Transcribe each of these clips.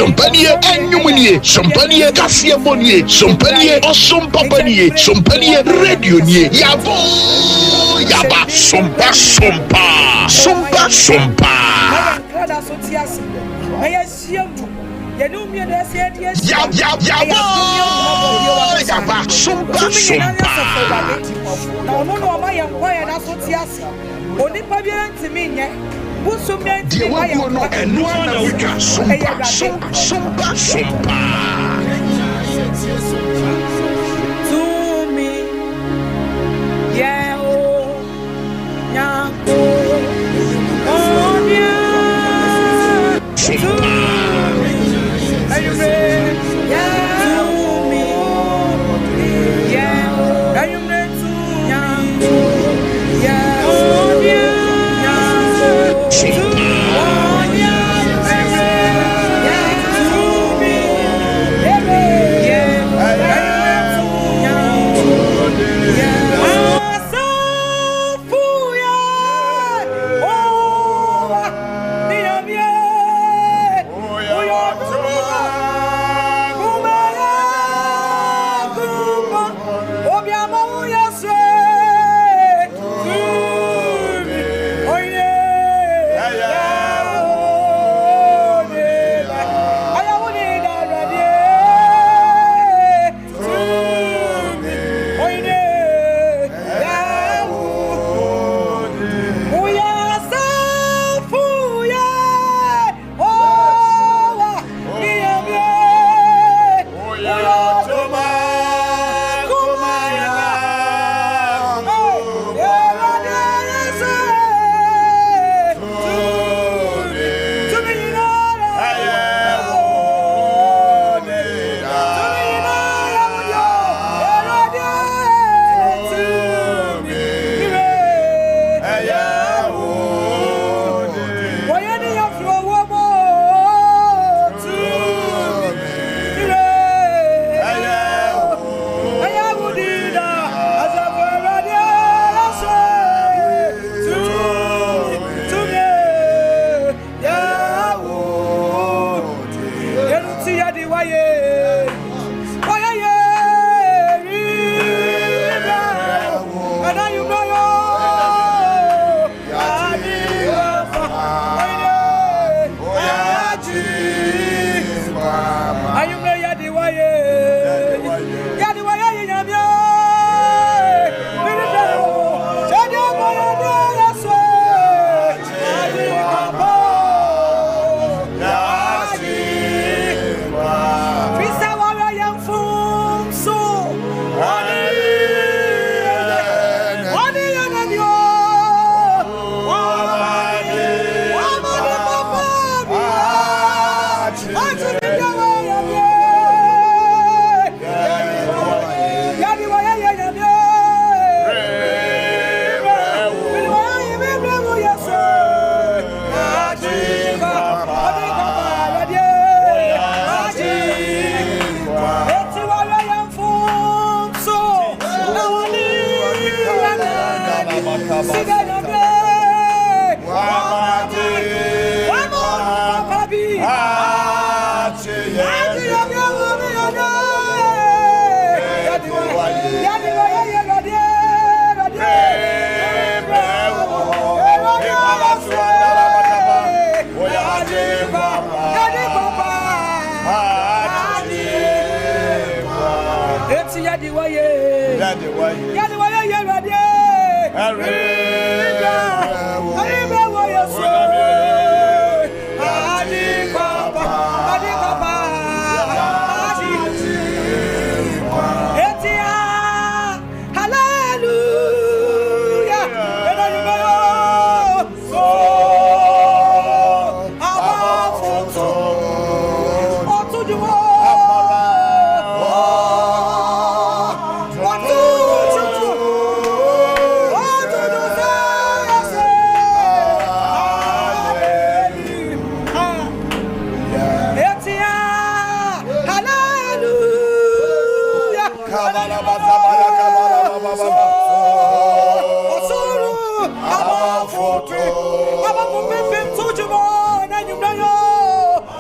sompanie enyumunie sompanie kasie monie sompanie osompapanie sompanie radio nie yabo yaba sompa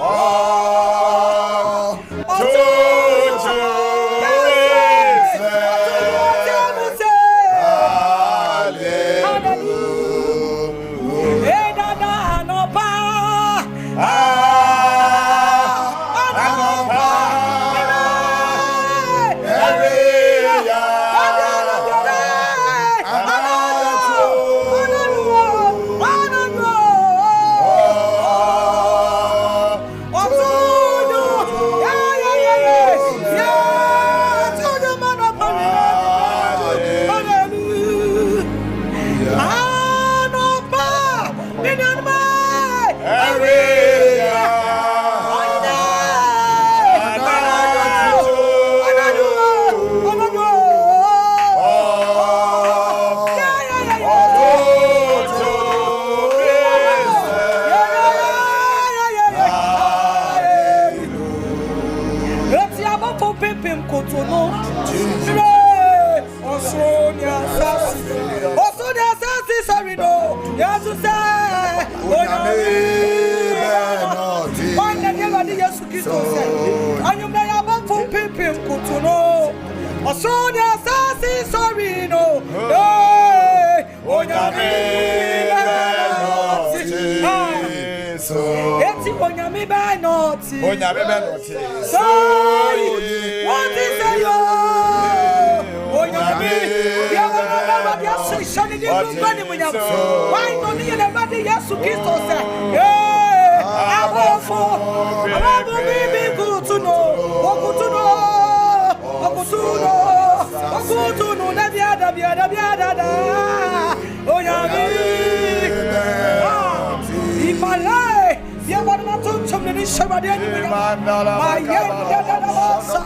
Oh mo. Osonia sasi sorry no. Yesu say. Wanda Diego di Yesu Kristo say. Anyumna ya banfu pimpim kutuno. Osonia sasi sorry no. Onyame so eti onyame ba noti sorry what is yo onyame ya wana ya say shani di ngani munyam why no ni na ba di Yesu Kristo say abofo ababu bibi kutuno okutuno na biada onyame Malay, ya bana tuntum ni shabadi ni ma yenda da masa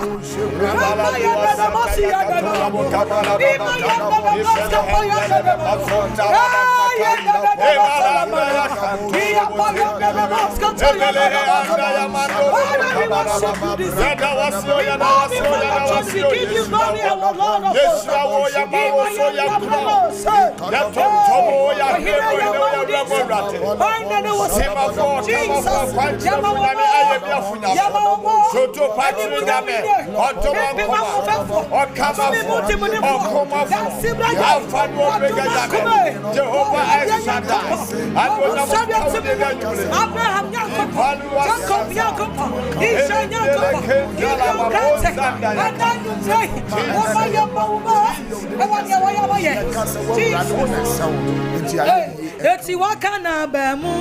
rama yenda da masi yenda da ni ma yenda da masa pa yenda da masa yenda da masa ya pa yenda da masa ta yenda da masa bana ni masa yenda wasio yenda wasio give you glory and honor Yeshua wo ya ma wo so ya kuma ya tomo ya Eti wakana bemu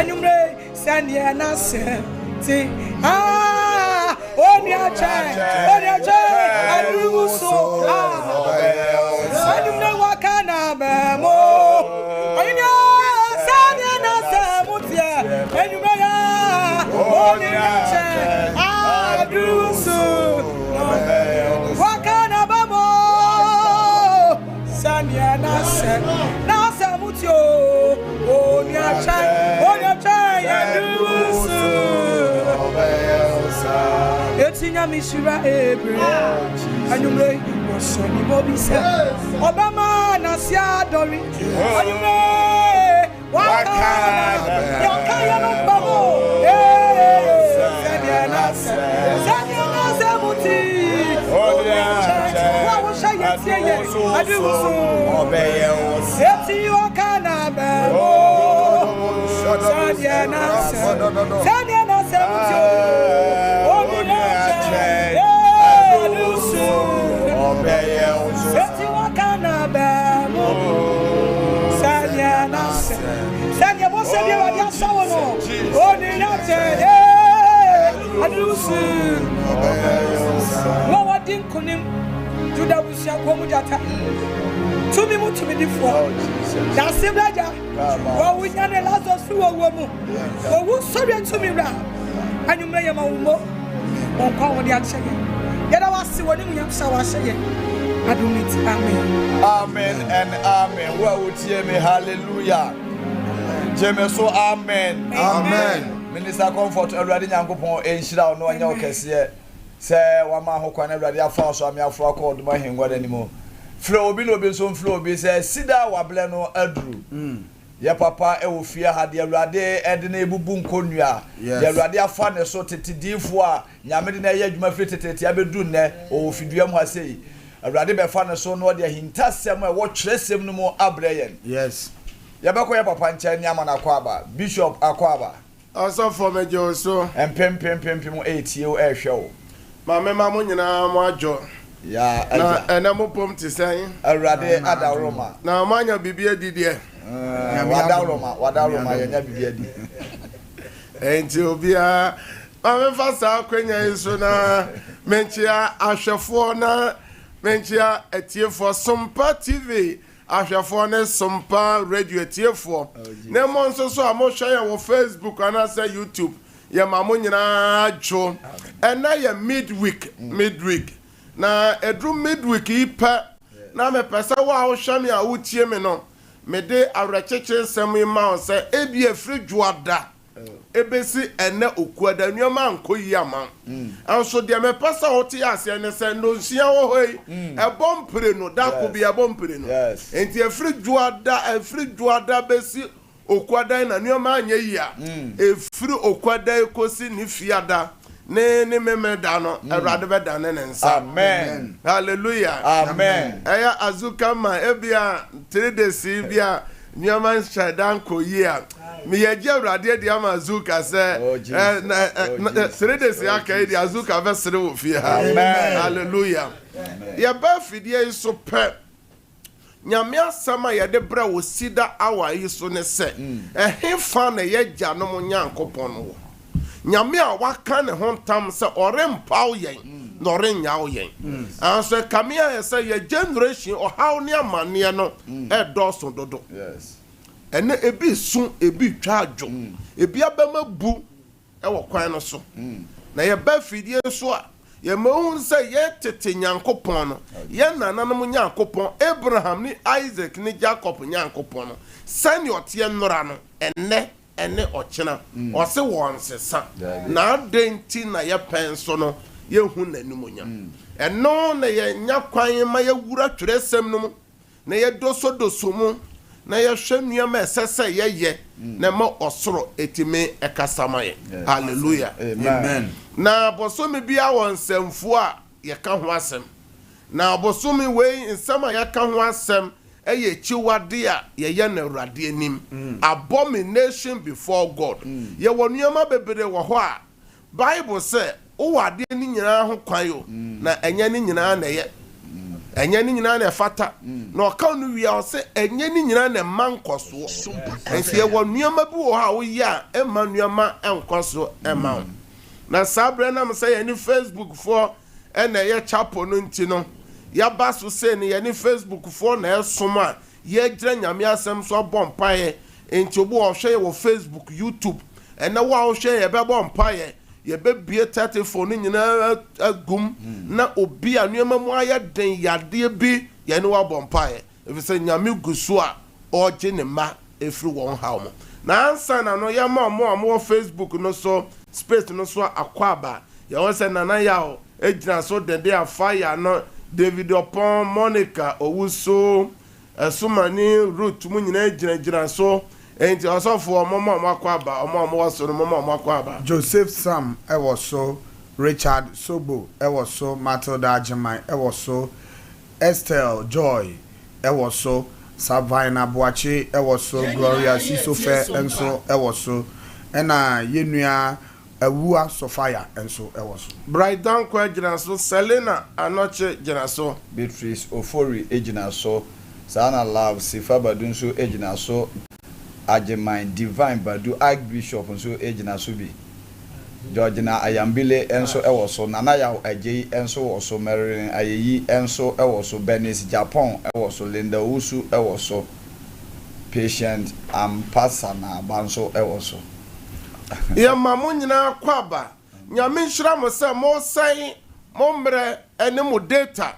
enumre sanye na senti oni ache aduso enumre wakana bemu oni sanye na semutie enumre ya oni ache aduso wakana bemu sanye na semutio oni ache Etinya mishira ebre anyumre wasoni mobise obama na sia dori anyumre wakana yakaya no babo sanya na muti wa washa yetiye adusu eti wakana babo sanya na muti Amen and amen. What would you me? Hallelujah. Jemeso amen. Amen. Minister Comfort already Yankopon enshira no anya okese say wama hokwan already afa so ame afro called my hingwa anymore. Flow obi no obi so flow obi say CEDAR wable no aduru. Ya papa e wo fie ha de already e de na ebubu nkonua. Ya already afa ne so tetedifo a nyame de na ye adwuma firi tetete abedu ne o fidua mu asei. Already be fa ne so no de hintasem e wo kyeresem no mu abrayen. Yes. Yabako ya papa nche nyama na kwaba Bishop akwaba also for me Joso empem 8 o ehwe ma me ma mo nyina mo ajo ya na mo pom ti sen awrade adaroma na manya bibia didie wadaroma yenya bibia di enti obia ma me fasa akwenya iso na menchia ahwefo na menchia etiefo SOMPA TV ahwefo ne SOMPA radio etiefo ne mo nso so amosha ya wo Facebook ana say YouTube ya mamo nyina ajo ena ya midweek na edru midweek ipa na me pesa wa wo hwa me a wo tie me no me de awrecheche nsem ma o say ebi afri juada ebesi ene okuada nneoma anko yi ama anso de me pasa hoti ase ne se no nsia wo hoi ebompre no da ko bi ebompre no enti efri juada besi okuada na nneoma anya yi a efri okuada kosi ni fiada ne memeda no Awurade be da ne nsa amen hallelujah amen eya azuka ma ebia 3 days bia nneoma shadan ko yi a me ye Awurade de ama azuka se 3 days ya kai de azuka be sere wo fie ha hallelujah ya ba fidie so pe nyame asama ye de bra wo sida awa yi so ne se ehemfa na ye gya no mo nyankopon no nyame a waka ne ho ntam se ɔrempaw yɛn na ɔrenyaw yɛn anso kamea yɛ sɛ yɛ generation ɔhaw ne amane no ɛdɔso dodo ɛne ebi su ebi twa adwo ebi abɛma bu ɛwɔ kwan no so na yɛ ba fidie so a yɛ mahu sɛ yɛ tete nyankopɔn no yɛ nananom nyankopɔn Abraham ne Isaac ne Jacob nyankopɔn no sɛne ɔteɛ nnora no ene ochena ose won sesa na adenti na ye penso no ye hu nanumunya eno na ye nya kwan ma ye wura tweresem no na ye doso mu na ye hwemua ma esese ye na ma osoro etime ekasama ye hallelujah amen na bosomi bia won semfu a ye ka ho asem na bosomi we nsema ye ka ho asem eye chiwade a ye na Awurade anim abomination before God ye wonuama bebere wo ho a Bible say o wade ni nyina ho kwan yo na enya ni nyina na ye enya ni nyina na fata na o ka no wi a o say enya ni nyina na mankoso ense ye wonuama bi wo ha wo ye a ema nuama enkoso ema na sabre na me say ye ni Facebook for na ye chapo no nti no ya baso se ne ye ni Facebook for na esoma ye gira nyame asem so bompa ye enti obo ohwe ye wo Facebook YouTube na wa ohwe ye be bompa ye be bie 34 ni nyina agum na obi anuema mu aya den yade bi ye ni wa bompa ye efi se nyame gusu a oje ne ma efri won hawo mo na ansa na no ya mo Facebook no so space no so akwaba ye won se nana ya o ejina so dede afire no David upon Monica owuso Sumani Ruth mu nyina gyina so enti osofo momo makwaba omo waso no momo makwaba Joseph Sam so Richard Sobo so Matilda Ajimai so Estelle Joy so Savina Boachi so Gloria Sisofe enso so ena yenua Awua Sophia enso so Bright Down kwa gyina so Selena Anoche gyina so Beatrice Ofori ejina so Sana Love Sifa Badu nso ejina so Ajemine Divine Badu Archbishop nso ejina so bi Georgina Ayambile enso so Nana Yaw Ajeyi enso so Marilyn Ayeyi enso so Benis Japan so Linda Usu so Patient Ampasana Banso so ya mamu nyina kwaba nyame nhira mo se mo sai mo mre ene mo data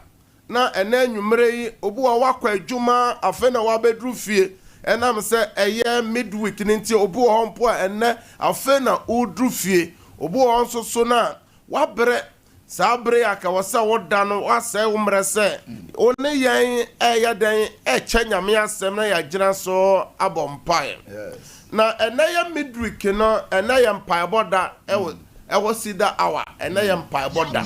na ene anwumre yi obu wa wakwa adwuma afa na wa bedru fie enam se eye midweek nti obu ho mpo ene afa na udru fie obu ho nso so na wabre sabre aka wasa woda no wasa umre se one yen eya den eche nyame asem na ya gyina so abompai na enaya midweek no enaya mpaiboda ewo CEDAR hour enaya mpaiboda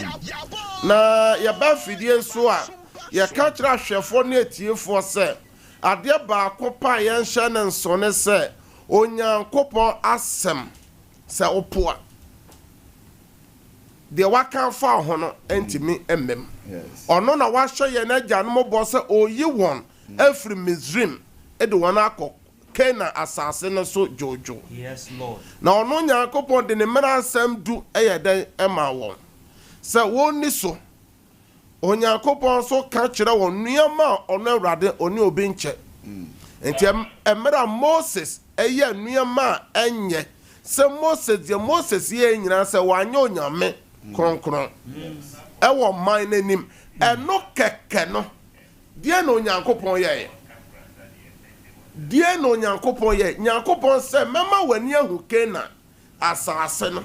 na ya ba fidie so a ya ka kira hwefo na etiefo se ade ba akopa ye nhye ne nsone se onyankopon asem se opoa de waka fa ho no entimi emmem ono na wa hye ye na gya no bo se oyi won afri Misrim e de won akọ Kena asase no so jojo. Yes, Lord. Na ono nyankopon de ne mera asem du eyeden ema won. Se woni so. Onyankopon so ka kire won nuama ono Awurade oni obi nche. Enti emera Moses eye nuama enye. Se Moses ye nyina se wanye onyame kronkron. Ewo man nanim eno keke no. Die no onyankopon ye. Die no nyankopon ye nyankopon se mema wani ahu Kena asase no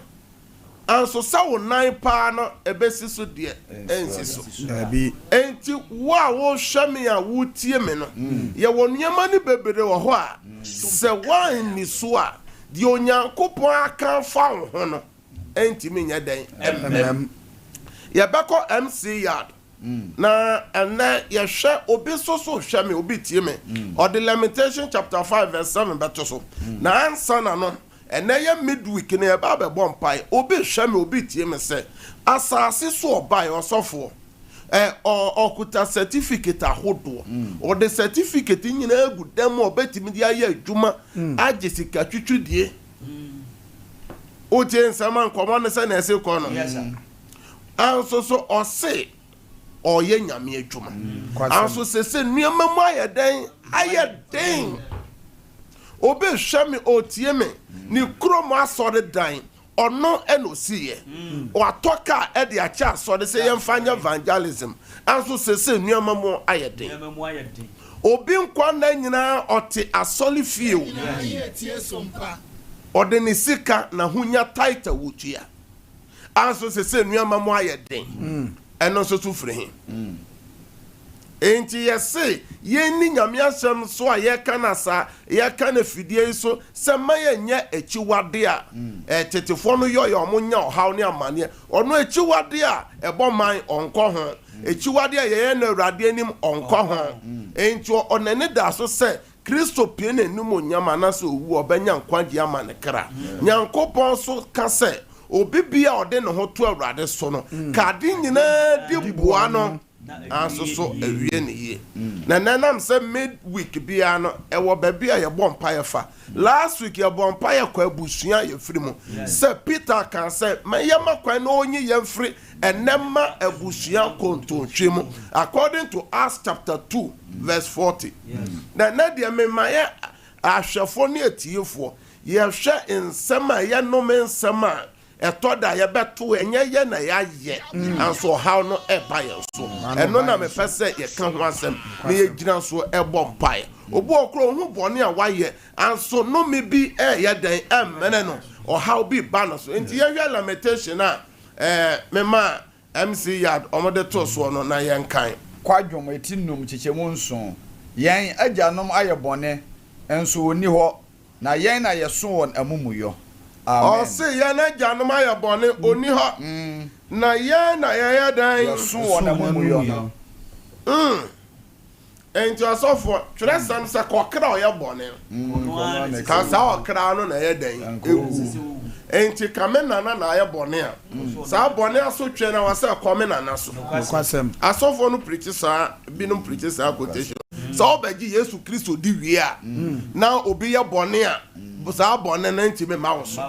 anso sa wo nan pa no ebesi so de ensi so Dabi. enti wo a wo hwɛ me a wo tie me no ye wo nneɛma ne bebere wɔ hɔ a sɛ wan ni so a de onyankopɔn aka fa wo ho no enti me nya den ye bɛkɔ MC yard na ene ye hwɛ obi so hwɛ me obi tie me or the Lamentation chapter 5 verse 7 beto so na ansa na no ene ye midweek na ye ba be bompai obi hwɛ me obi tie me sɛ asase so obai osofo okuta certificate ahodo or the certificate nyina egu dem obetimi dia ye adwuma agye sika twitwidie o tie nsama nkomo ne sɛ na ese kɔ no anso so ɔse ɔyɛ nyame adwuma anso sese nneɛma mu ayɛ den obi hwɛ me otie me ni kurom asɔre dan ɔno ɛna osiye watɔ ka ɛde akyɛ asɔre sɛ yɛmfa nyɛ evangelism anso sese nneɛma mu ayɛ den obi nkwa na nyinaa ɔte asɔre fie o ɔde ne sika na hunya title wotua anso sese nneɛma mu ayɛ den ɛno nso so firi he enti yɛse yɛnni nyame asɛm so a yɛka na sa yɛka na fidie so sɛ ma yɛnyɛ akyiwade a tetefoɔ no yɛ ɔmo nya ɔhaw ne amanneɛ ɔno akyiwade a ɛbɔ man ɔnkɔ ho akyiwade a yɛyɛ na Awurade anim ɔnkɔ ho enti ɔnane da so sɛ Kristo pie na anim onyam anasɛ owu ɔbɛnya nkwagye ama ne kra Nyankopɔn so ka sɛ obi bia ɔde ne ho to Awurade so no kade nyinaa di boa no anso so awie ne yie na nanam sɛ midweek bia no ɛwɔ baabi a yɛbɔ mpaeɛ fa last week yɛbɔ mpaeɛ kɔ abusua yɛfiri mu sɛ Peter kan sɛ mayɛma kwan na ɔnyi yɛmfiri ɛnɛma abusua kontontwe mu according to Acts chapter 2 verse 40 na deɛ memayɛ ahwɛfoɔ ne atiefoɔ yɛhwɛ nsɛm a yɛnome nsɛm a etoda ye beto enye ye na ya ye anso how no eba ye so eno na me pese ye ka ho asem na ye gina so ebo mpae obu okro hu bone a waye anso no me bi ye den emene no or how bi ba no so enti ye hwe lamentation na me ma MC yard omode to so no na ye nkan kwadwom eti num chichemu nso yen agyanom aye bone enso oni ho na yen na ye so won amumuyo o se ya na janoma ya bone oni ho na ya ya dan so wona mumu yo enti asofo twere sam se kokra o ya bone ka sa okra no na ya dan enti kamena na ya bone a sa bone aso twe na wase komena na so Kwasem. asofo no preach sa binum preach sa quotation sa obaji Yesu Kristo di wie a na obi ya bone a sa bone na ntime ma wo so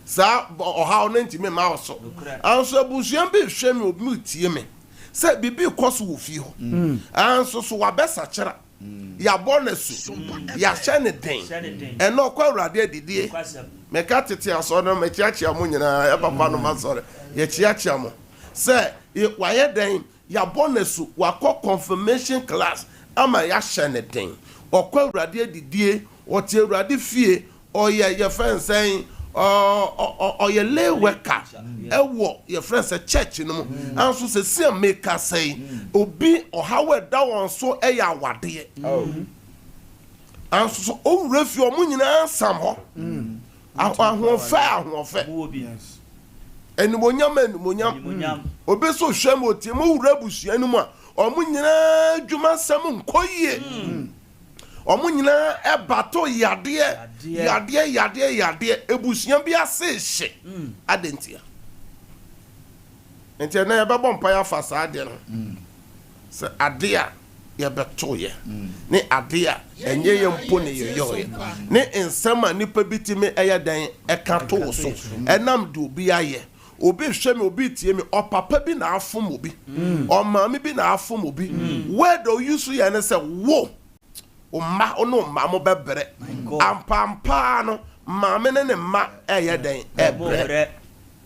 sa oha na ntime ma wo so anso abusuan bi hwe me obi tie me se bibi koso wo fi ho anso so wa besa kira ya bone su ya hye ne den eno kwa Awurade adidie me ka tete aso no me chiachia mo nyina ya papa no ma sore ya chiachia mo se wa ye den ya bone su wa confirmation class ama ya hye ne den okwa Awurade adidie oti Awurade fie oye ye fensen oye leweka ewo ye friends church no anso se se make say obi ohawe da won so eya awade anso so owura fie omo nyina sam ho ahofa enimonyam obi so hwem otie mo wura busua no mu a omo nyina dwuma sam nkoyie omo nyina ebato yade ebusuan bi ase hye adentia enti na ye bebo mpa ya fa sa ade no se ade a ye beto ye ne ade a enye ye mpo ne ye ye ne ensema nipa bitimi eye dan eka to so enam do bi aye obi hwe me obi tie me opapa bi na afom obi o maame bi na afom obi where do you see ye say wo umma ono ma mo bebere ampampa no maame ne ma eye den ebre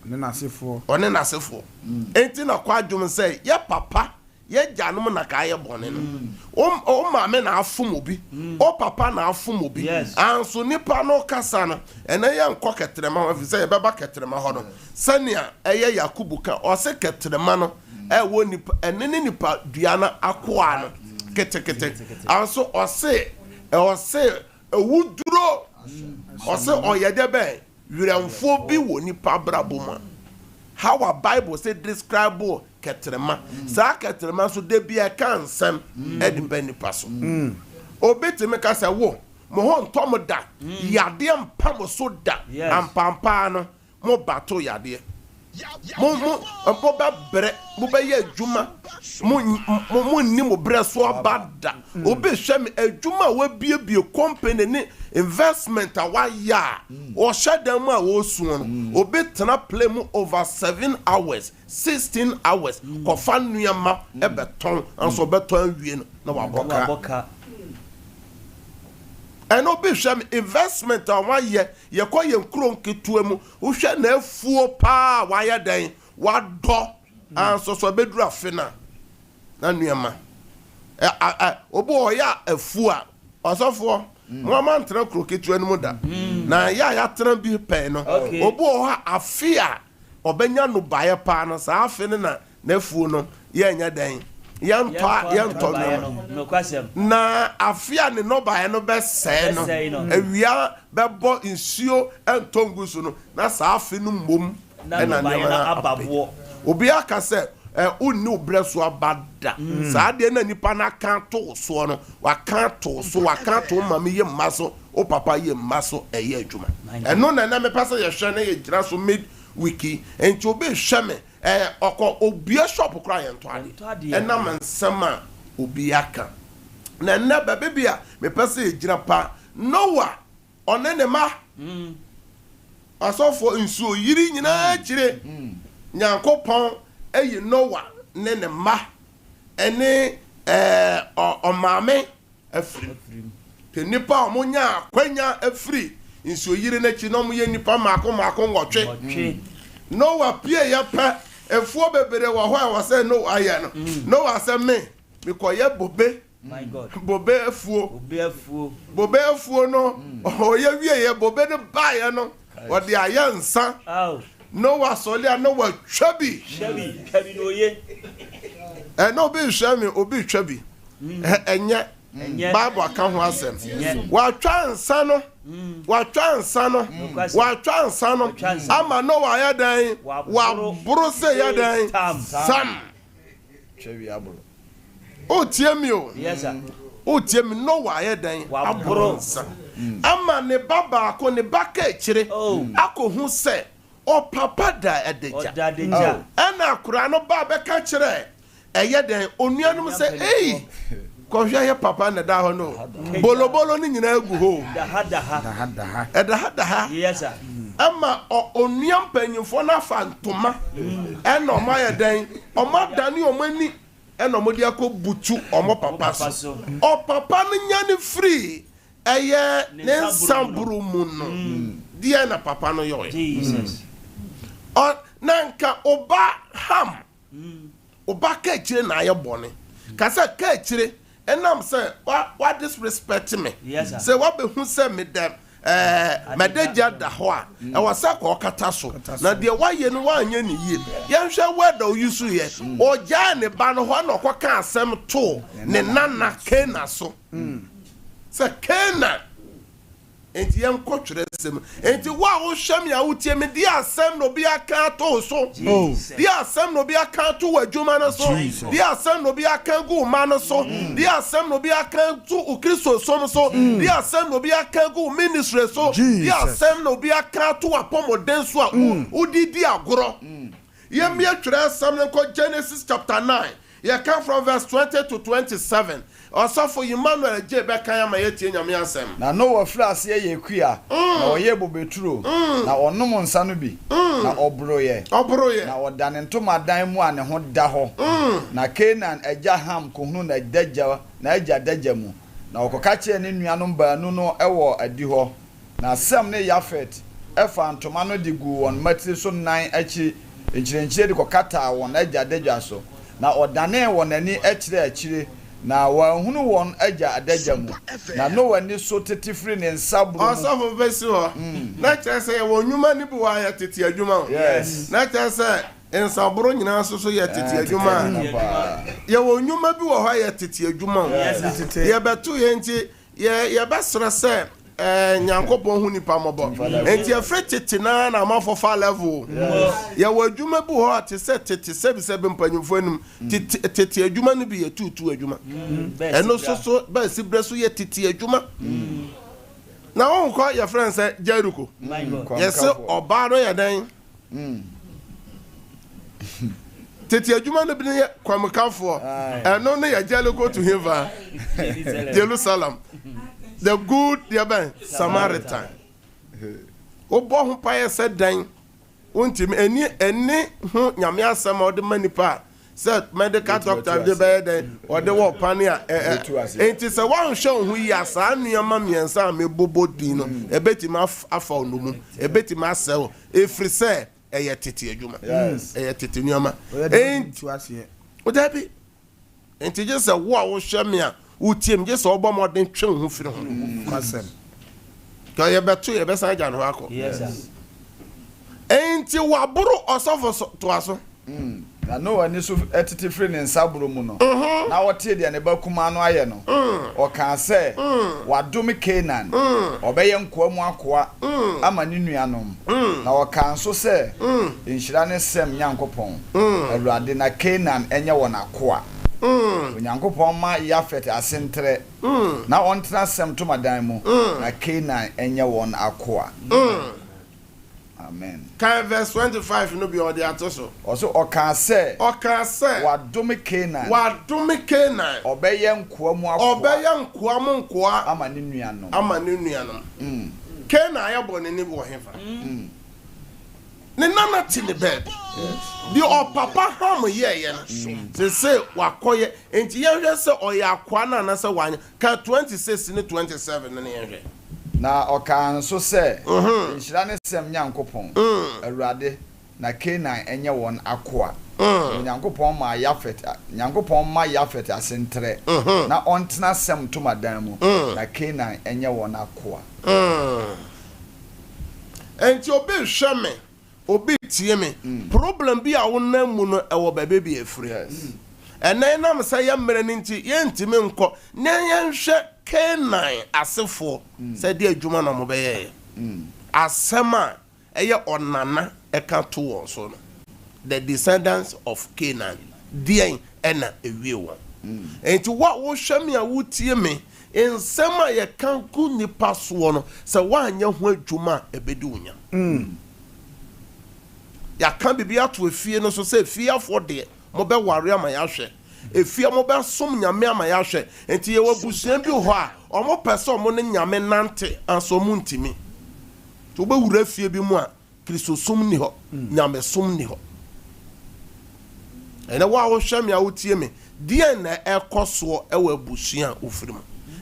Ne nasefo one nasefo enti na kwadwum say ye papa ye janom na ka ye bone no o maame na afom obi o papa na afom obi anso nipa no kasa no ena ye nkọ ketrema ho afise ye beba ketrema ho no sania eye yakubu ka o se ketrema no wo nipa enene nipa duana akoa no kete anso o se ewuduro o se oyede be wiramfo bi wo nipa brabo ma how a bible say describe ketrema sa ketrema so de bia kan sem edimba nipa so obetime ka se wo mo ho ntom da yade mpam so da ampampa no mo bato yade mo ba bre mo ba ye adwuma mo ni mo bre so abada obi hwem adwuma wa bie company ni investment awa ya o shedam a wo suon no obi tena play mu over 7 hours 16 hours ko fa nuama e beton anso beton awie no na wa boka eno bi hwem investment awa ye ko ye nkro nketua mu wo hwe na afuo pa wa ye den wa do anso so beduru afena na nuama obo ya afuo a osofo mama ntra kroketu enu da na ya tran bi pe no obo ha afia obenya no baye pa no sa afi na nafuo no ya nya dan ya nto no na afia ne no baye no be se no awia be bo nsuo entongusu no na sa afi no mbom na na ababo obi aka se uni obreso abada sa de na nipa na kan to so no wa kan to mama ye maso o papa ye maso eye adwuma eno na me pasa ye hwe na ye gira so mid wiki enti obi hwe me okọ obi shop kra ye nto ade enam nsema obi aka na bebe bia me pasa ye gira pa Noah onene ma asofo nsuo yiri nyina kire nyankopon eyi Noah ne ma ene omame afri te nipa omunya kwanya afri nso yire na chi no mu ye nipa mako ngotwe Noah pie ya pa efuo bebere wo ho wa se Noah ya no Noah se me koye bobe my god bobe efuo no o ye wie ye bobe ne ba ya no wo de ayansa Noah solia Noah chabi no ye no be shame obi chabi enye Bible aka ho asem wa twansa no ama Noah ya dan wa brose ya dan sam chabi aburo o tiemi o yes sir o tiemi Noah ya dan aburo ama ne baba ko ne baka kire akohu se o papa da edeja ana akura no ba be ka kire eye den onuanum se ko hwa ye papa na da ho no bolobolo ni nyina agu ho da yes sir ama onuam panyimfo na fantoma ena o ma ye den o ma dani o mani ena o modi akobutu o mo papa so o papa no nya ne free eye ne nsamburu mu no dia na papa no yo Jesus nanka oba ham oba ka kire na aye bone ka se ka kire enam se what disrespect me yes, say what be hu se me dem medeja da ho a e wasa ko kata so na de waye no wanye ne yie ye hwe weda oyusu ye o ja ne ba no ho na okoka asem to ne nana Kena so se Kena enti yam kotwere sem enti wa wo hwam ya wotie me di asem no bi aka to so di asem no bi aka to wadwuma no so di asem no bi aka gu ma no so di asem no bi aka to ukristo so so di asem no bi aka gu ministry so di asem no bi aka to apomoden so a udidi agoro yem ye twere asem no Genesis chapter 9 you come from verse 20 to 27 also for Emmanuel je be kan ya ma yetie nyame asem na Noah frase ye kua na oye bobeturo na onom nsa no bi na obroye na odane ntomadan mu ane ho da ho na Canaan agya Ham kohunu na dagya na agya dagya mu na okoka kye ne nuanom baanu no ewo adi ho na Sam ne Yafet efa ntoma no de gu won matiri so nan achi enchirenchire de kokata won agya dagya so na ɔdane wɔ n'ani akyire na wɔahunu wɔn agya adagya mu na no wani so tete firi ne nsaburo mu ɔsɔfo bɛsi hɔ na kyerɛ sɛ yɛwɔ nnwuma ne bi wɔ a yɛ tete adwuma yes na kyerɛ sɛ nsaburo nyinaa so yɛ tete adwuma yɛwɔ nnwuma bi wɔ hɔ a yɛ tete adwuma yɛbɛto yɛ nti yɛbɛsrɛ sɛ nyankopɔn hu nipa mɔbɔ enti yɛfrɛ tete na amafɔfa level yɛwɔ adwuma bi hɔ a te sɛ tete sɛbisɛbi mpanyimfoɔ anim tete adwuma no bi yɛ tutu adwuma ɛno so bɛsi berɛ so yɛ tete adwuma na wɔnkɔ yɛfrɛ sɛ Jericho yɛsɛ ɔbaa no yɛ dɛn tete adwuma no bi ne yɛ kwamkafoɔ ɛno ne yɛ Jericho to Hiva Jerusalem the good Samaritan obɔ ho pae sɛ dan wontimi ɛni ho nyame asɛm a ɔde ma nipa sɛ medical doctor de bɛyɛ dan ɔde wɔ pane a enti sɛ woanhwɛ wo ho yi a saa nneɛma mmiɛnsa a mebobɔ din no ɛbɛtumi afa wo no mu ɛbɛtumi asɛ wo ɛfiri sɛ ɛyɛ tete adwuma ɛyɛ tete nneɛma wodabi enti gye sɛ wo a wohwɛ me a utiem je so obo modern twen ho firi ho kwasem ka yɛbɛsan agya no akɔ enti waboro ɔsɔfo to aso na no wani so etete firi ne nsaburo mu no na wɔte de ne bakuma no ayɛ no ɔka sɛ wadome Canaan ɔbɛyɛ nkoa mu akoa ama ne nuanom na ɔka nso sɛ nhyira ne sɛm Nyankopɔn Awurade na Canaan ɛnyɛ wɔ akoa Onyankopɔn ma Yafet asentre na ɔntena sɛm to madan mu na Canaan ɛnyɛ wɔn akoa amen kan verse 25 no bi ɔde ato so ɔso ɔka sɛ wadome Canaan ɔbɛyɛ nkoa mu akoa ama ne nuanom Canaan ayɛ bɔ ne ni wɔ hefa ne nana ti ne bed bi o papa ham ye no se wakoye enti ye hwe se oye akwa na na se wanye ka 26 ne 27 ne ye hwe na okan so se nhyira ne sem Nyankopɔn Awurade na Canaan enye won akoa Nyankopɔn ma Yafet asentre na ontena sem to madan mu na Canaan enye won akoa enti obi hwe me obi tie me problem bi a wonam mu no ewo bebe bi efiri ena nam say ya mmere nti ye ntime nkọ na ye hwe Canaan asefo say de adwuma na mo beye asema eye onana eka to won so no the descendants of Canaan dien ena ewie won enti wa wo hwe me a wo tie me ensem a ye kan ku nipa so no say wa anya ho adwuma ebedi unya ya kan bibi ato efie no so say efie afo de mo be ware ama ya hwe efie mo be som nyame ama ya hwe enti ye wabusuan bi ho a omo pese omo ne nyame nante anso mu ntimi to be wura fie bi mu a Kristo som ni ho nyame som ni ho ene wa wo hwe me a wotie me die na ekoso e wa busuan ofirim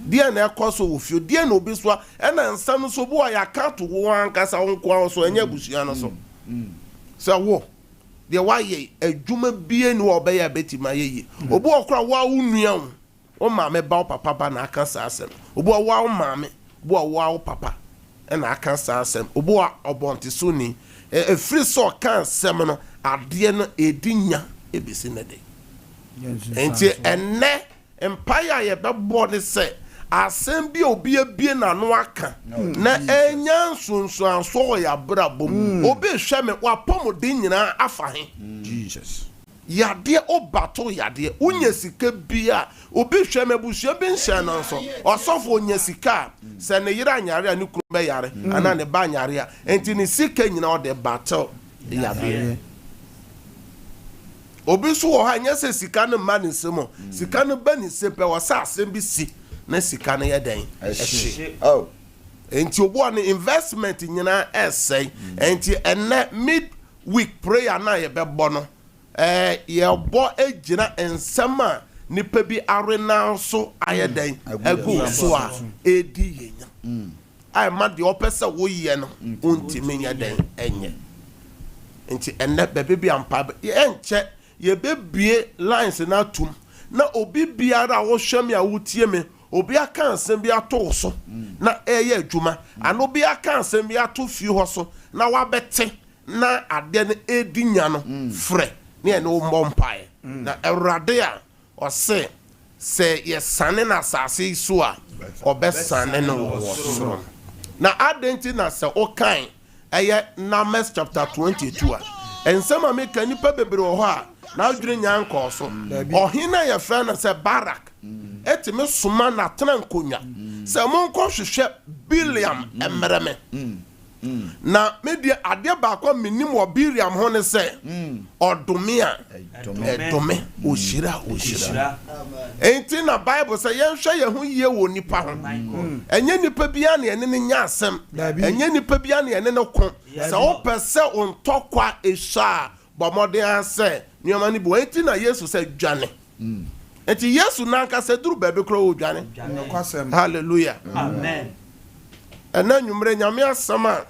die na ekoso ofio die na obi so ena nsam so bo ya ka to wo ankasa wo nko so enye busuan no so so wo de waye adwuma bie ni obeye betima yeye obu okra wa unua wo maame ba wo papa ba na aka sa asem obu wa wo maame obu wa wo papa e na aka sa asem obu obonte so ni free so kan sem no ade no edinya ebisi ne de enti enne empire ye be body say asem bi obi abie na no aka na enya nsonso anso ya brabom obi hwe me wapom de nyina afa he Jesus yade obato yade unya sika bia obi hwe me busua bi nhya no nso osofo onya sika se ne yira anyare a ne kuro be yare ana ne ba anyare a enti ne sika nyina o de battle yade obi so wo ha nya se sika ne ma ne nsemo sika ne ba ne sepe wo sa asem bi si na sika ne yeden oh enti obo ne investment nyina essay enti enne mid week prayer na ye bebo no ye bo agina ensema nipa bi arena so ayeden agu so a edi yenya ai ma de opese wo ye no ontimi nya den enye enti enne bebe bi ampa ye enche yɛbɛbie lines na atum na obi biara a wɔhwɛ me a wotie me obi aka nsɛm bi ato so na ɛyɛ adwuma ano bi aka nsɛm bi ato fie hɔ so na wabɛte na adeɛ no ɛdi nya no frɛ ne ɛne wo mmɔ mpaeɛ na Awurade a ɔse sɛ yɛsane na asase yi so a ɔbɛsane no wɔ soro na adɛnti na sɛ wokan ɛyɛ Numbers chapter 22 a ɛnsɛm a meka nipa bebree wɔ hɔ a na adwene nya nkɔɔ so ɔhene a yɛfrɛ no sɛ Barak ɛtumi soma na tena nkonnwa sɛ monkɔ hwehwɛ Biliam mmerɛ me na media adeɛ baako a menim wɔ Biliam ho ne sɛ ɔdome a ɛdome ɔhyira enti na Bible sɛ yɛnhwɛ yɛn ho yie wɔ nipa ho ɛnyɛ nipa biara ne ɛne ne nya asɛm ɛnyɛ nipa biara ne ɛne ne ko sɛ wopɛ sɛ ɔntɔkwa ɛhyɛ a bɔ mmɔden sɛ nneɛma no bi wɔ enti na Yesu sɛ dwane enti Yesu nankasa duru baabi kora wɔ dwane hallelujah amen ɛna nwummerɛ Nyame asɛm a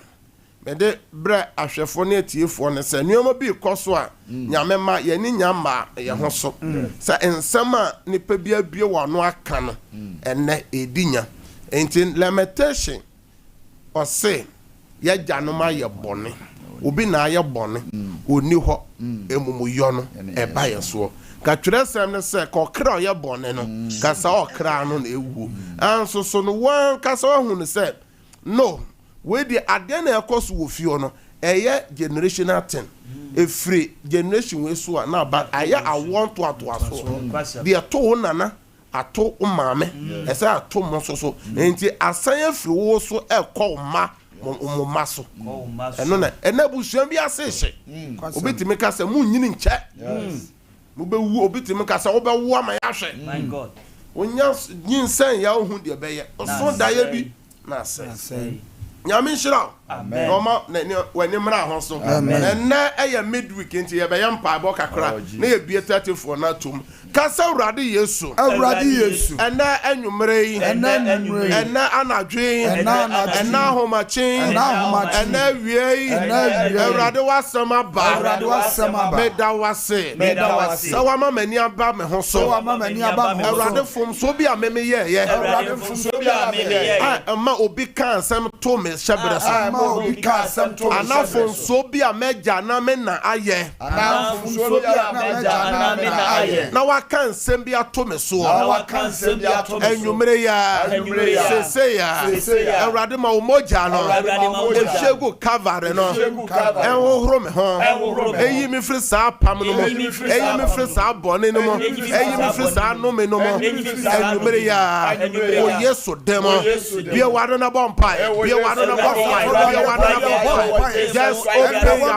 mede brɛ ahwɛfoɔ ne atiefoɔ ne sɛ nneɛma bi kɔ so a Nyame ma yɛne nyama yɛ ho so sɛ nsɛm a nipa bi abie wɔ no aka no ɛnɛ ɛdi nya enti limitation ɔse yɛgya no ma yɛ bɔne obi na ayɛ bɔne onni hɔ emumuyɔ no ɛba yɛ soɔ ka twerɛsɛm no sɛ kɔkra ɔyɛ bɔne no kasa ɔkra no na ɛwuo anso so no wɔn kasa ɔhu no sɛ no we di adeɛ na ɛkɔ so wɔ fie no ɛyɛ generational thing ɛfiri generation we so a na ba ayɛ awɔ ntoatoasoɔ deɛ to wo nana ato wo maame ɛsɛ ato mo so nti asan afiri wo so ɛkɔ wo ma mo ma so ɛno na ɛna busua bi ase hye obi timi ka sɛ mu nyini nkyɛ mu bɛwu obi timi ka sɛ wo bɛwo ama yɛahwɛ my god wonya nyinsan ya ohun deɛ bɛyɛ ɔso daeɛ bi na asɛ Nyame nhyira amen ɔma w'ani mmra ho so ɛnɛ ɛyɛ midweek nti yɛbɛyɛ mpaebɔ kakra na yɛbie 34 na atom kasa Awurade Yesu ɛnɛ anwummere yi ɛnɛ anadwe ɛnɛ ahomakyen ɛnɛ wie yi Awurade wasɛm aba meda wase sɛ wama m'ani aba me ho so Awurade fomso bi a memeyɛyɛ ɛma obi ka nsɛm to me hyɛberɛ so anafomso bi a mɛgya na me na ayɛ na waka nsɛm bi ato me so anwummere ya sese ya Awurade ma wo mogya no ɛhyɛgu Calvary no ɛhohoro me ho ɛyi me firi saa pam no mu ɛyi me firi saa bɔne no mu ɛyi me firi saa nome no mu anwummere ya o Yesu dɛm bia wado na bɔ mpae bia wado na bɔ mpae bia wado na bɔ mpae just open your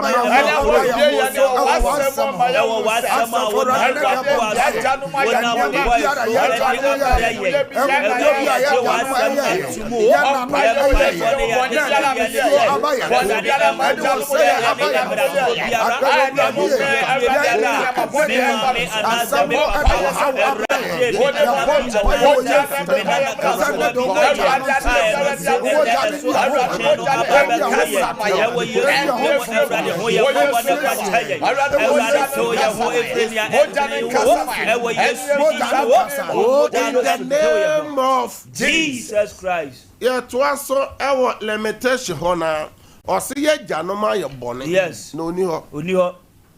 in the name of Jesus Christ. Yet was so our limitation honor or see ye janoma your bonnet. Yes, no new.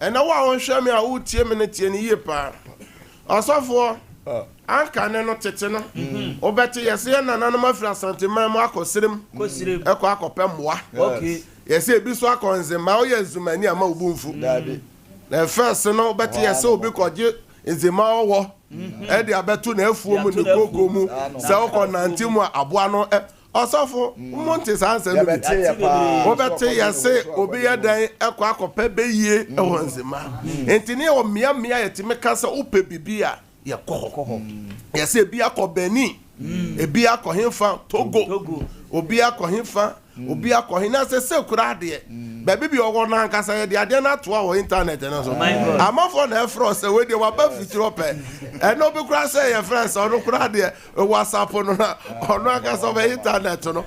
And now I won't show me a wood 10 minutes in a year pa. Also for anka ne no tete no obeti yesi na nanoma fra santiman mu akosirim eko akopem moa okay yesi ebi so akonzema o yezumani ama obumfu na first no obeti yesi obi koje ezema owo e de abetu na afuo mu ne gogo mu se okonanti mu aboa no osofo monte sanse no obeti yesi obi yedan eko akopa beyie e wonzema entini o mia yetime kasa ope bibia yɛkɔ yɛsɛ ebi akɔ Benin ebi akɔ hemfa Togo obi akɔ hemfa obi akɔ hena sɛ kura adeɛ baabi bi ɔwɔ na ankasa yɛ de adeɛ na atoa wɔ internet no so amafo na ɛfrɛ sɛ we de waba fitiri ɔpɛ ɛna obi kura sɛ yɛ frɛ sɛ ɔno kura adeɛ WhatsApp no na ɔno ankasa ɔbɛ internet no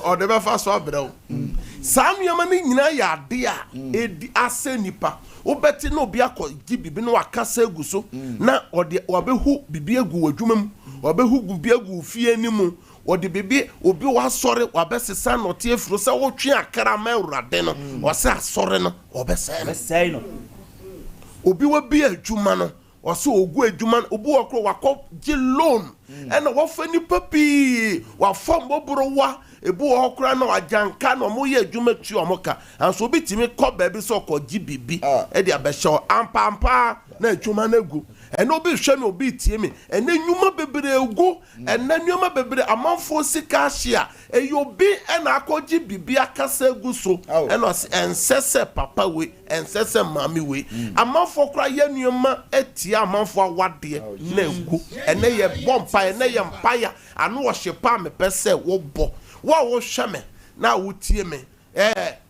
ɔde bɛfa so abrɛ wo saa nneɛma no nyinaa yɛ ade a ɛdi asɛ nipa wobɛte na obi akɔ gye bibi na wakasa agu so na ɔde wabɛhu bibi agu w'adwuma mu wabɛhu bibi agu fie ni mu ɔde bibi obi wasɔre wabɛsesa nɔte afuro sɛ wotwe akara ma awurade no ɔsɛ asɔre no ɔbɛsɛe no obi wabi adwuma no ɔsɛ ogu adwuma no obi wɔkoro wakɔ gye loan ɛna wɔfa nipa pii wafam bɔborowa ebu wɔ kora na wajanka na ɔmo yɛ adwuma tu ɔmo ka anso obi timi kɔ baabi sɛ ɔkɔ gye bibi ɛde abɛhyɛ ampampa na adwuma no agu ɛna obi hwɛ na obi tie mi ɛna nnwuma bebree egu ɛna nnwuma bebree amanfo sika ahyia ɛyɛ obi ɛna akɔgye bibi akasa agu so ɛna ɛnsɛ sɛ papa wei ɛnsɛ sɛ maame wei amanfo kora yɛ nnwuma etie amanfo awadeɛ na egu ɛna yɛ bɔ mpa ɛna yɛ mpaya ano wɔhyɛ pa mepɛ sɛ wɔbɔ wo hwɛ me na wotie me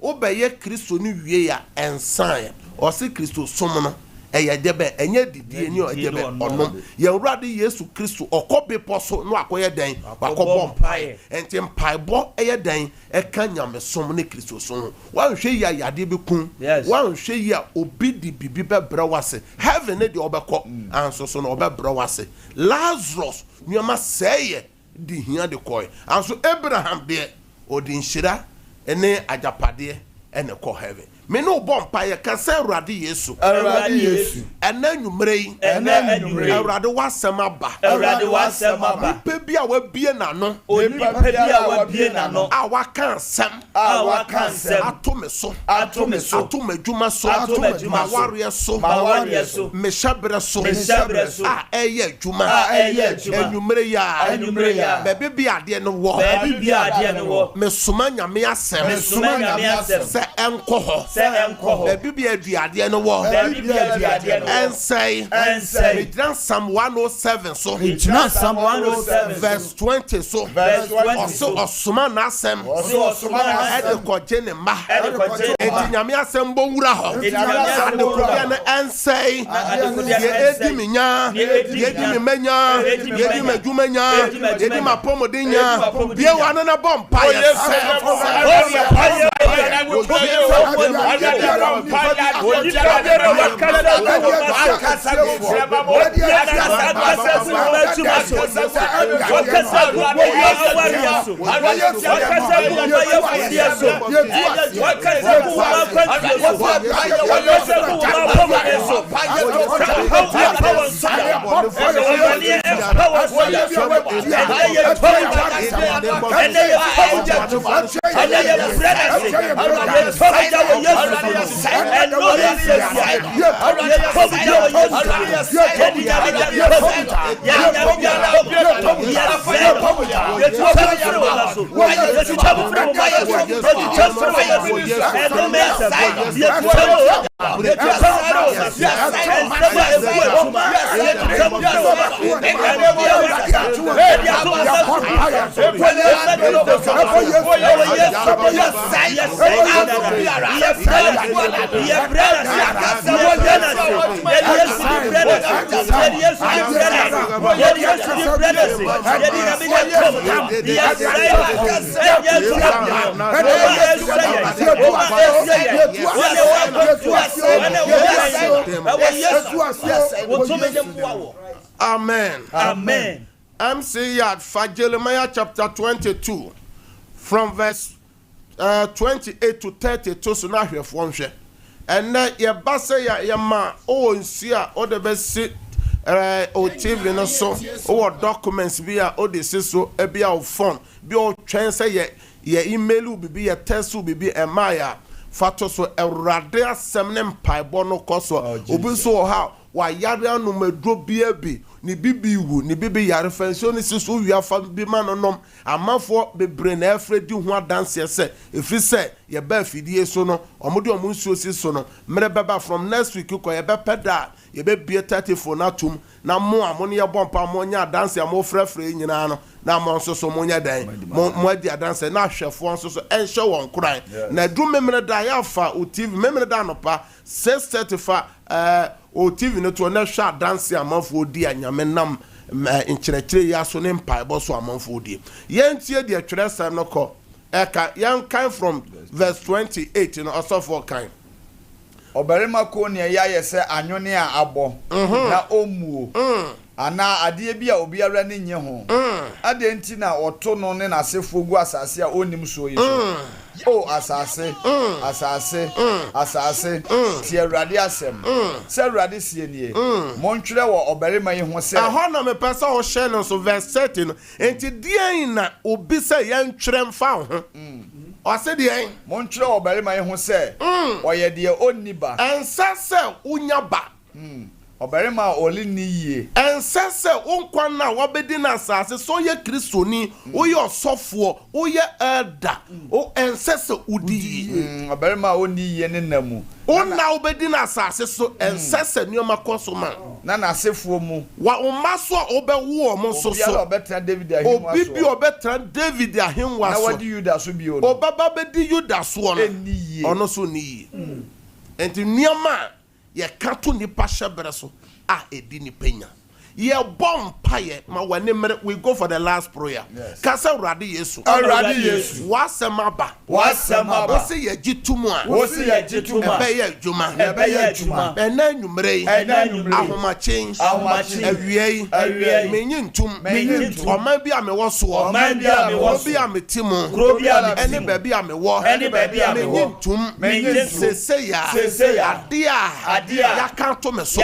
wobɛyɛ kristo no wie a ɛnsan ɔse kristo som no ɛyɛ dɛbɛ ɛnyɛ didie ni ɔdɛbɛ ɔnom yɛwurade yesu kristo ɔkɔ bepɔ so no akɔyɛ dan wakɔbɔ mpae ɛnti mpaebɔ ɛyɛ dan ɛka nyamesom ne kristo som wanhwɛ yi a yade bi kun wanhwɛ yi a obi di bibi bɛbrɛ wase heaven ne deɛ ɔbɛkɔ anso so no ɔbɛbrɛ wase lazarus nneɛma sɛɛyɛ di hia de kɔɛ anso abraham deɛ ɔde nhyira ne agyapadeɛ ɛne kɔ heaven me no bɔ mpa yɛ ka sɛ awurade yesu ɛna nwummerɛ yi awurade wasɛm aba nipa bi a wabie n'ano a waka nsɛm ato me so ato m'adwuma so mawareɛ so mehyɛberɛ so a ɛyɛ adwuma anwummerɛ yi a baabi bi adeɛ no wɔ mesoma nyame asɛm sɛ ɛnkɔ hɔ baby be aduade no wo ensay Read Psalm 107 so Psalm 107 verse 20 so also osuma na asem ede ko jene ma enti nyame asem bo wura ho ade ko na ensay edi minya edi mi menya edi madwumanya edi mapomodinya bie wa na bom pa ye Amen. Amen. MC at Jeremiah chapter 22 from verse 28 to 32 so now here for one and ya basa ya ma o nsia o de be si o TV no so o documents bi a o de so e bi a phone bi o twen say ye email bi ye text bi emaya fato so Awurade asem ne mpaebo no koso obi so ha wa yare anu medro bi ni bibi wu ni bibi yare fensio ni siso wi afa bi manonom amafo bebre na afredi ho adanse se efi se ye ba fidie so no omode omunsuo si so no mere beba from next week ko ye be peda ye be bie 34 na tum na mo amone ye bompa mo nya adanse amo frefre nyina no na mo nso so mo nya dan mo adi adanse na hwefo nso so enhye won kran na drum memre da ya fa o TV memre da no pa 635 o TV no to na hwa adanse amafo di anyame nam nkyerɛkyerɛ ya so ne mpaebɔ so amanfo die yentie de atwerɛsɛm no kɔ Eka young kind from verse 28 you know also for kind. Oberima ko ne ya yese anwone a abo na omuo. Ana ade bi a obiara ne nye ho. Ade nti na oto no ne nasefo gu asase a onim so yi so. Oh asase ti Awurade asem se Awurade sie nie montwere wo oberima yi ho se aha na me pesa o share no so verse 13 enti die na obi se ye ntwere mfa ho o se die montwere wo oberima yi ho se oye de oniba ensa se unya ba oberima oli ni yie ensa se unkwa na wabedi na asase so ye kristoni o ye osofo o ye elder o ensa se udi oberima oni yie ne namu o na obedi na asase so ensa se nioma koso ma na nasefo mu wa umaso obewo mo so so obetra David ahimwa so obibi obetra David ahimwa so na wadi Judas so bi o obaba bedi Judas so no eniye ono so ni enti nioma ye kato nipa hyebere so a edi ni penya ye bompaye ma wane mere we go for the last prayer kasa Awurade Yesu wasemaba wosi ye gitumu a ebe ye adwuma ena nwumre ahomachen awiei menyi ntum oman bi amewo so obi ametimo ene baabi amewo menyi ntum seseya adia ya kanto me so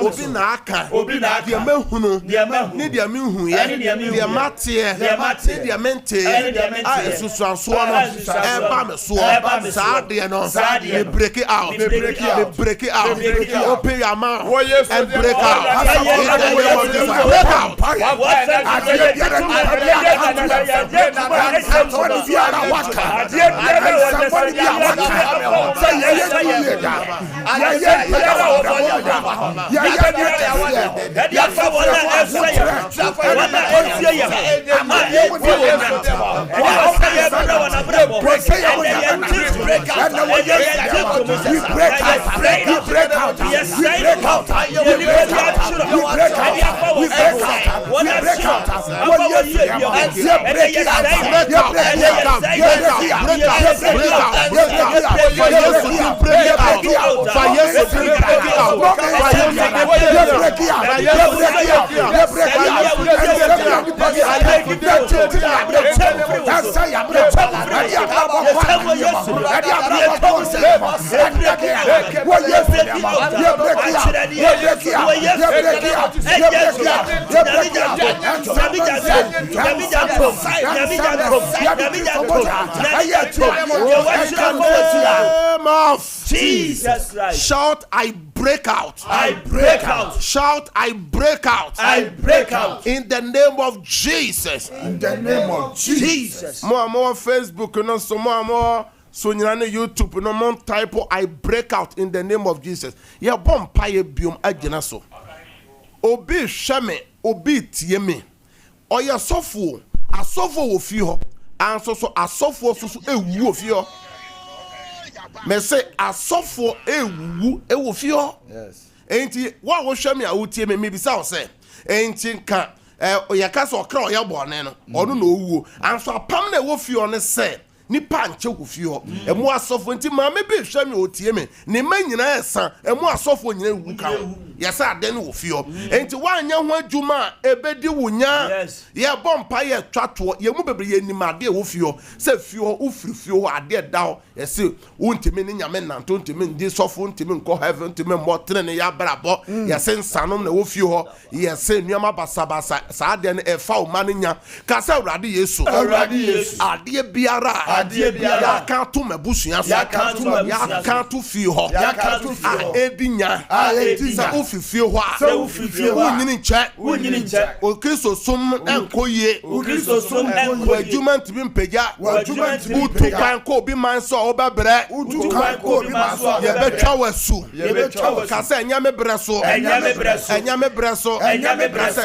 obi na aka dia mahunu ni dia menhu ye dia mate ni dia mente a esusuanso no eba me so saade no me break it out open your mouth and break out break out Jesus Christ. Shout, I break out. I break out. Shout, I break out. I break out. In the name of Jesus. In the name of Jesus. More Facebook, no, so more. So you know YouTube, no more type of I break out in the name of Jesus. Yeah, bomb pie biom agena so. Obi shame, obi tieme. Oya sofo, asofo wo fi ho. Anso so asofo so ewu fi ho. Me say asofo ewu ewu fi ho. Yes. Enti wa wo hwame a wo tie me bi sa wo say. Enti nka oya ka so okra oya bone no. Ono na owu. Anso apam na wo fi ho ne say nipa nche wo fi ho emu asofo nti ma me bi hwame otie me ne ma nyina esa emu asofo nyina wu ka yesa ade ne wo fi ho enti wanya ho adwuma ebedi wunya ye bompa ye twato ye mu bebre ye nim ade wo fi ho se fi ho ufiri fi ho ade da ho yese wontimi ne nyame nanto ntimi ndi sofo ntimi nko heaven ntimi motre ne ya brabo yese nsanom na wo fi ho yese nuama basabasa sa ade ne e fa o ma ne nya ka se Awurade Yesu ade biara ya kanto mabusuya so ya kanto fi ho edinya za ofifi ho a wonyini nche o Kristo som enkoye wadwuma ntimi mpagya utu kan ko bi man so obebre ye betwa wasu ka se nyame bre so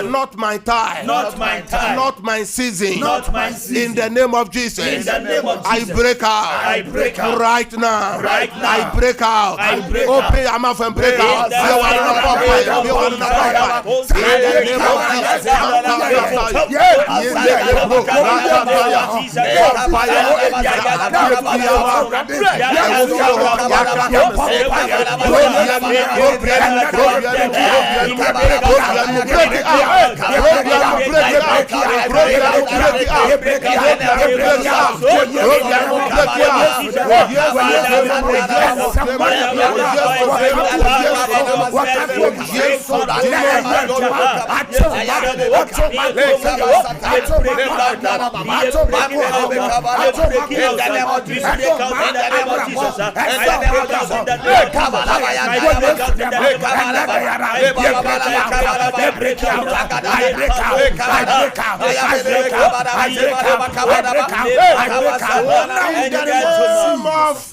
not my time not my season in the name of Jesus. I break out right now. I break out. Open your mouth and break out.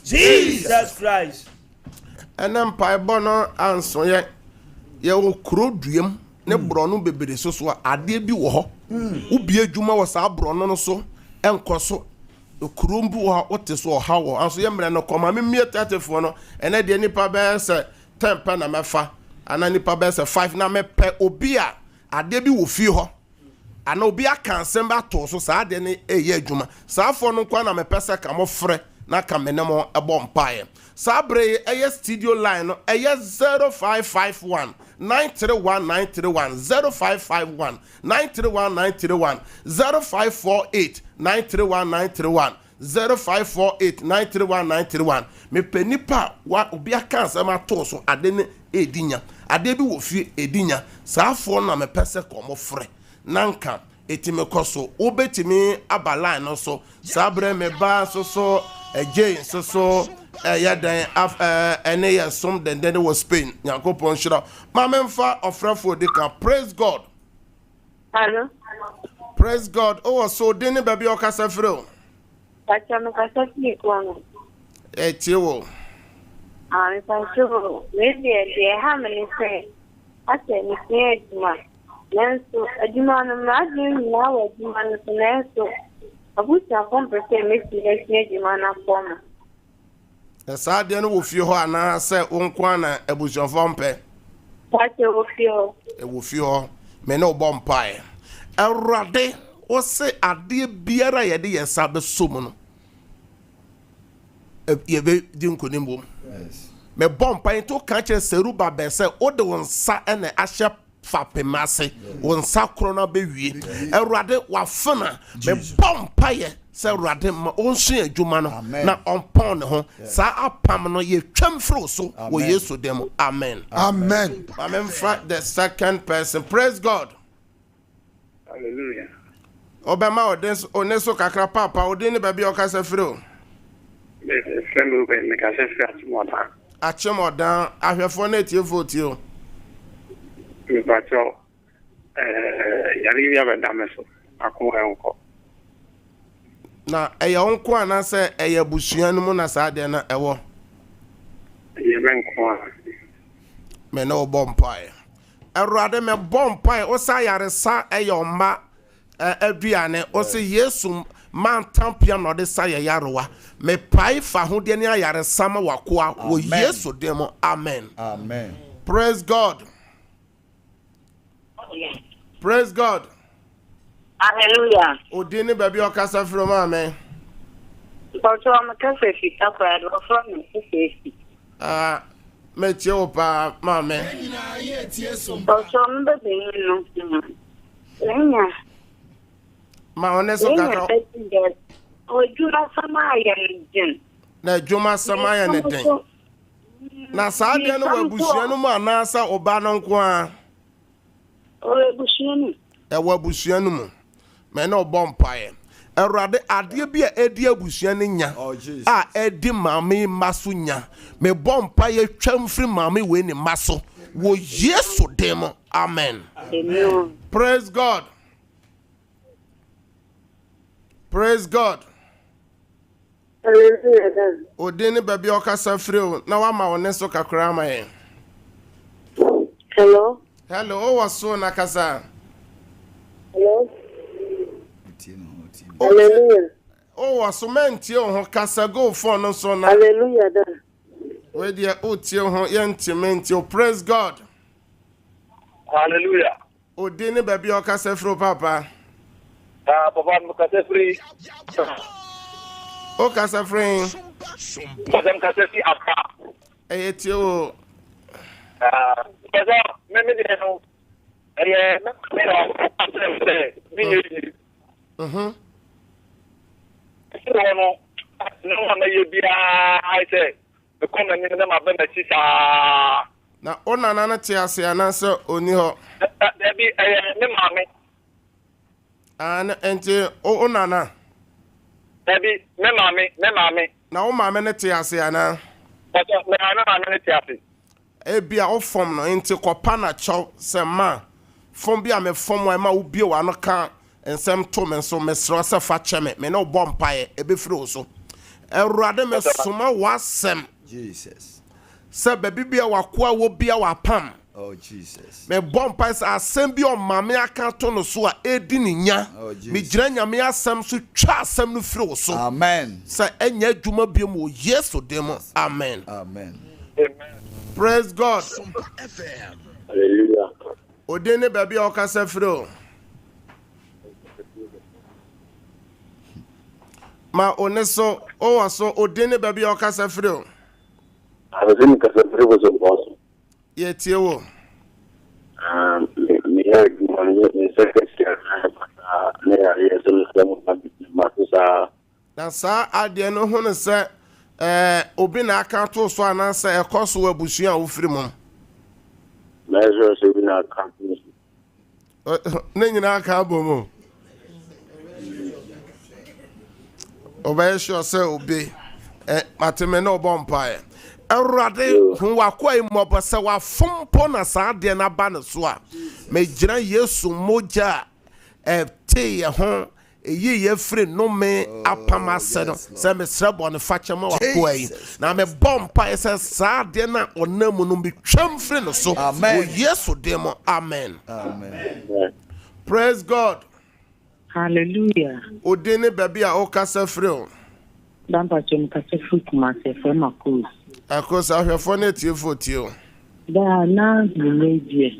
Jesus Christ. And then Paibono answer ye wo kro duam ne brono bebere so so ade bi wo ho ubie dwuma wo sa brono no so enkoso kro mbu wo wote so ha wo anso ye mre no koma me mie tatefo no ene de nipa be se 10 pa na mefa ana nipa be se 5 na me pe obi a ade bi wo fi ho ana obi aka nsem ba to so sa ade ne eye adwuma sa afo no kwa na me pe se ka mo frɛ na ka me ne mo ebo mpae Sabre eye studio line no eye 0551 931 931 0551 931 931 0548 931 931 0548 931 931 me penipa wa obi aka nsem ato so ade ne edinya ade bi wo fie edinya sa afo na me pese komo frɛ nanka etime koso obetimi aba line no so sabre me ba so again so yadan ene ya som den was Spain Yakopon shira mamemfa ofrafo de ka praise God. Hello. Praise God. Oh so deni baby okasa freo. Pacha me kasa fi ko. Etiewo. Me pacho me de ha me say ase me say aduma. Nenso aduma no na adun na wa aduma no nenso abuta kompete me si aduma na forma. Esa de no wo fie ho ana se wonkwa na abusuafo mpe. Pacho wo fie ho. E wo fie ho me no bompae. Awurade wo se ade biara ye de yesa be som no. Ye be di nkonimbo. Yes. Me bompae to ka che seruba be se o de wonsa ene ahye fapemase wonsa krona be wie. Awurade wafena me bompae se Awurade ma onsu adwuma no na onpon ne ho sa apam no ye twamfro so wo Yesu dem. Amen. Amen. Amen. The second person. Praise God. Hallelujah. Obama oneso kakra papa odini baby okasa freo. Friend be me ka se free Achimodan ahwefo na tiefo tio. Me pacho yari ya be dameso akon enko. Na eya onko ana se eya busuan mu na sa de na ewo. Ye benko. Me no bompae. Erade me bompae o sa yare sa eya omma aduane o se Yesu man tampia no de sa ye yarewa me pai fa ho de ne ayare sama wakoa wo Yesu dem. Amen. Amen. Praise God. Praise God. Hallelujah. Odini baby okasa from amen. Pacho am kasa fi takwa do from me fi. Me tie opa mame. Pacho am be no. Enya. Ma oneso kaka. O juma sama ya den. Na juma sama ya ne den. Na sa de no wabusuanu mu anasa oba no nko a. O wabusuanu. Wabusuanu mu. Me no bompae. Erade ade bia edi abusuanu nya. A edi mame maso nya. Me bompae twamfri mame we ni maso. Wo Yesu dem. Amen. Amen. Praise God. Praise God. Hallelujah. Odini baby okasa free na wa ma wone so kakra ma ye. Hello. Hello, o waso na kasa. Hello. Hallelujah. O waso mentie o ho kasa go phone no so na. Hallelujah. We dia o tie ho ye ntimenti o praise God. Hallelujah. Odini baby okasa fro papa. Papa mukase free. Okasa free. Papa mukase free apa. Eyetio. Papa me no. Me no. No na ye bia I say. The comment in them abena sisa. Na ona na na te ase ananse oni ho. There be me mama. Ana enti ona na. There be me mama. Na o mama ne te ase ana. But me mama ne te ase. Ebia o fom no enti kopa na chow se ma. Fom bia me fom wa ma ubie wa no ka ensem to me so mesro se fa cheme me no bompae ebefiri so. Erade me soma wasem. Jesus. Say baby bia wakoa wo bia wapam. Oh Jesus. Me bompa say asem bi o mame aka to no so a edi ni nya. Me gira nyame asem so twa asem no firi so. Amen. Say enya adwuma bi mo yeso dem. Amen. Amen. Amen. Praise God. Hallelujah. Odene baby o ka se firi. Ma oneso o waso odene baby o ka se firi. I was in Casablanca was a boss. Ye tie wo. Me heard one secretary na sa ade no ho ne se obi na aka to so anansa ekoso abusua ofiri mum. Measure so we na company. Na nyina aka bomo. Oba sure say obi mateme na obompae. Erade hu wakwai mobose wa fompo na sa ade na ba ne so a me gira Yesu moja te ye ho eyi ye free no me apama se no se me srebo ne fache ma wakwai na me bompa se sa ade na onamu no bi twam free no so o Yesu demo. Amen. Amen. Praise God. Hallelujah. Odene baby a okasa free o. Dampa chom kase free kuma se for makus. Akos ahwefo na tie fotio. Da na meje.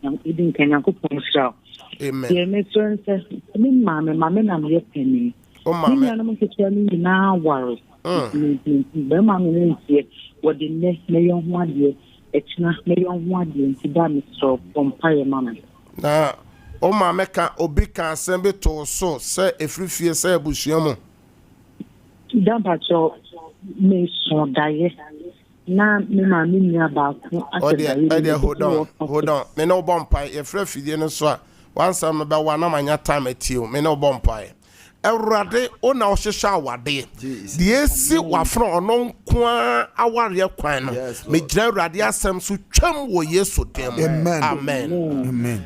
Nam idin Kenya ko ponsra. Amen. Ye me sonse mi mama na me peni. O mama. Ni na mo kitwa ni na waro. Be mama ni tie wodi ne yon ho ade. Etina me yon ho ade nti da mi so pompaye mama. Na o mama ka obi ka asem to so se efrifie se abusuamu. Dampa cho me so daye. Na me ma me nya ba ku ade hold on me no bompai e fra fidie no so a once am be wa na manya time atio me no bompai Ewurade o na ohwehwa awade de esi wafro ono nko aware kwan no me gira Ewurade asem so twam wo Yesu dem. Amen.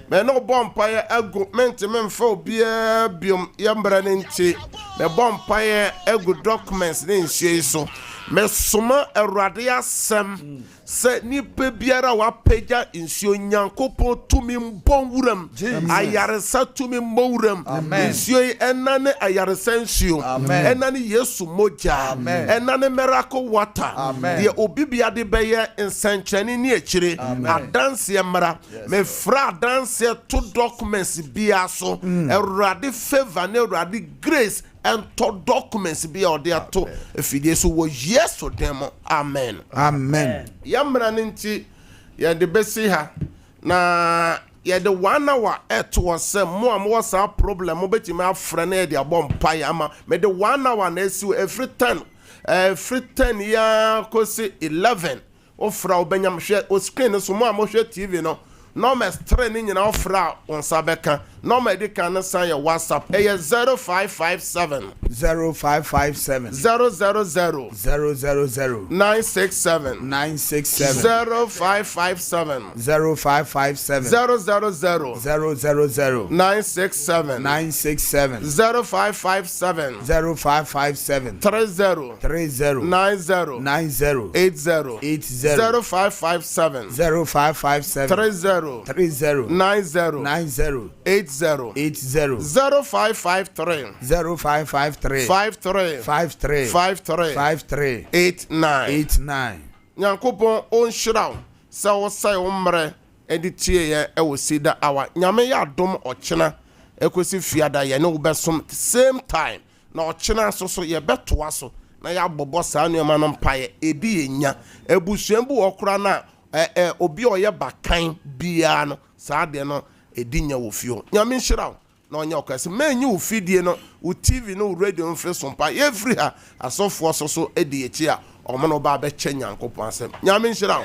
Me no bompai egu mente me mfa obia biom yambra ne nti me bompai egu documents ne nhye so me soma Ewurade asem se ni bebiara wa peja insio nyankopon tumi mbon wuram ayaresa tumi mbowuram insio enane ayaresa nsio enane Yesu moja enane miracle water de obibia de beye nsanchani ni akire adanse mara me fra adanse to documents bia so Ewurade favor na Ewurade grace and to documents be out there to if it so was yes to them. Amen. Yamra ninti ya de besi ha na ya de 1 hour et was more sa problem obeti me afre na de abom pai ama me de 1 hour na esi every 10 ya kosi 11 ofra obenyam hwe o screen so mo hwe TV no numbers 3 ni nyina ofra on sabeka number de kan san ya WhatsApp 0557 000 967 0557 00557 967 0557 30 90 80 0557 30 90 80 0553 53 89 Nyankopon on shiraw sa wo sai umre tie ye e wo CEDAR hour nyame ya dom ochena ekosi fiada ye ne wo besom same time na ochena so ye betoa so na ya bobo saa nneoma no mpaye edi enya ebusuambu okora na obi oye bakan bia no saa de no edi nya wo fio nyame nhira na onya okase manyi wo fidie no wo TV no radio mfre SOMPA every ha asofo so edi echi a omo no ba be che nyankopon asem nyame nhira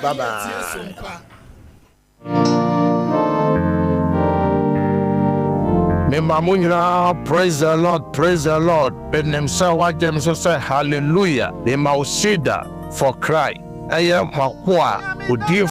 bye bye. Praise the Lord, praise the Lord. Ben himself, what James say, hallelujah. They must CEDAR for cry. I am